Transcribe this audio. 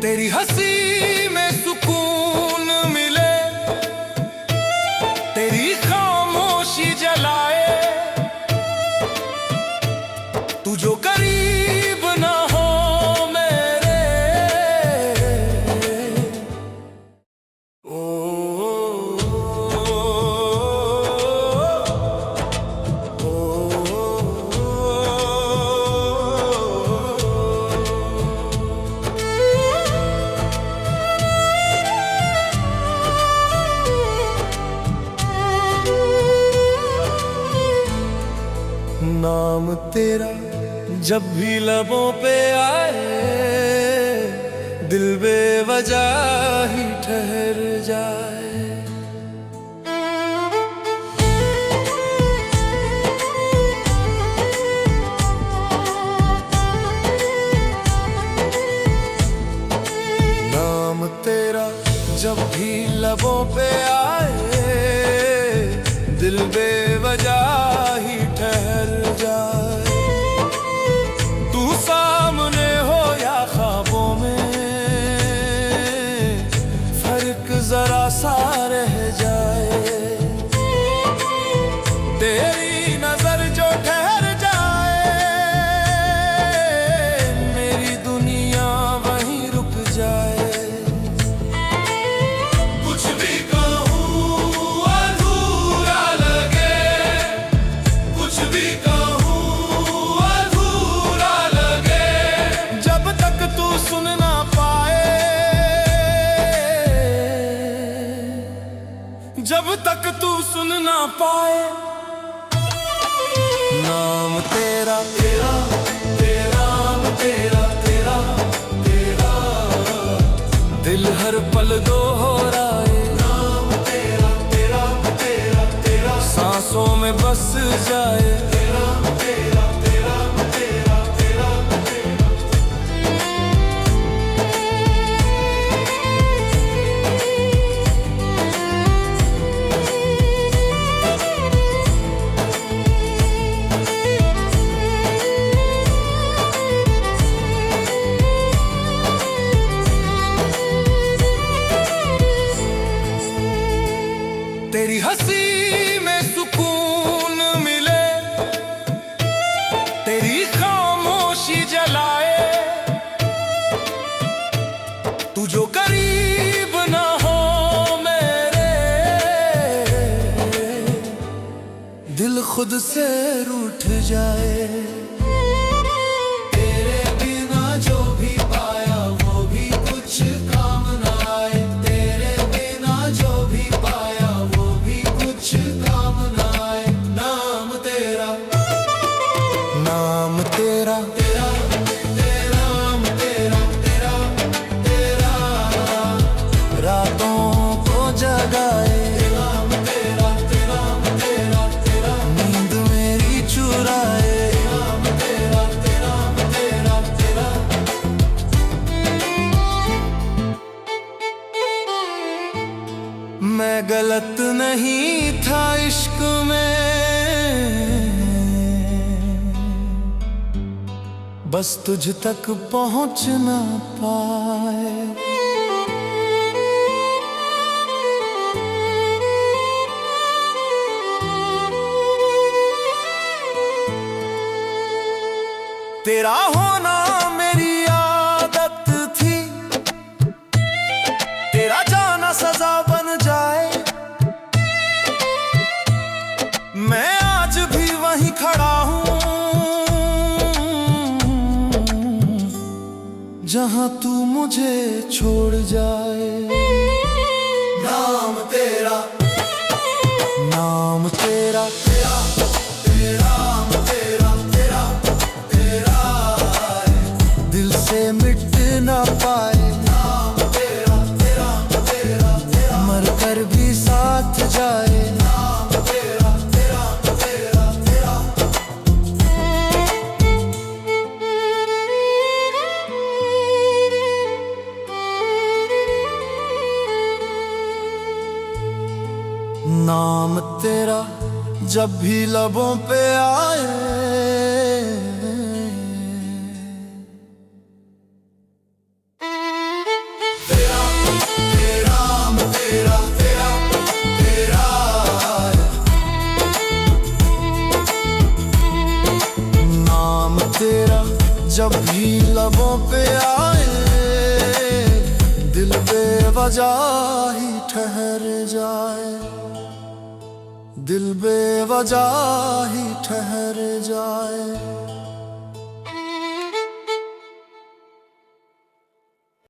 तेरी हंसी में सुकून मिले, तेरी खामोशी जलाए, तू जो करीब ना हो मेरे। ओ, नाम तेरा जब भी लबों पे आए, दिल बेवजह ही ठहर जाए। नाम तेरा जब भी लबों पे आए, दिल बेवजह ही ठहर जाए। तू सामने हो या ख्वाबों में, फर्क जरा सा रह जाए। तेरी नजर जो ठहर जाए, मेरी दुनिया वहीं रुक जाए। जब तक तू सुन ना पाए, नाम तेरा तेरा तेरा तेरा तेरा तेरा, दिल हर पल दोहराए। नाम तेरा तेरा तेरा तेरा, सांसों में बस जाए। तेरा तेरा तेरा तेरा तेरा तेरा। तेरी हंसी में सुकून मिले, तेरी खामोशी जलाए, तू जो करीब ना हो मेरे। दिल खुद से रूठ जाए। तेरे बिना जो भी पाया वो भी कुछ काम ना आए। तेरे बिना जो भी पाया वो भी कुछ काम ना आए। नाम तेरा नाम तेरा तेरा तेरा नाम तेरा तेरा तेरा, रातों को जगाए। नाम तेरा तेरा तेरा तेरा, नींद मेरी चुराए। नाम तेरा तेरा तेरा तेरा। मैं गलत नहीं था इश्क में, बस तुझ तक पहुंच ना पाए। तेरा होना मेरी आदत थी, तेरा जाना सजा बन जाए। मैं आज भी वहीं खड़ा हूँ जहाँ तू मुझे छोड़ जाए। नाम तेरा नाम तेरा तेरा तेरा तेरा तेरा तेरा, दिल से मिट ना पाए। नाम तेरा तेरा तेरा तेरा, मर कर भी साथ जाए। नाम तेरा तेरा तेरा तेरा। नाम तेरा जब भी लबों पे आए, जब भी लबों पे आए दिल बेवजह ही ठहर जाए, दिल बेवजह ही ठहर जाए।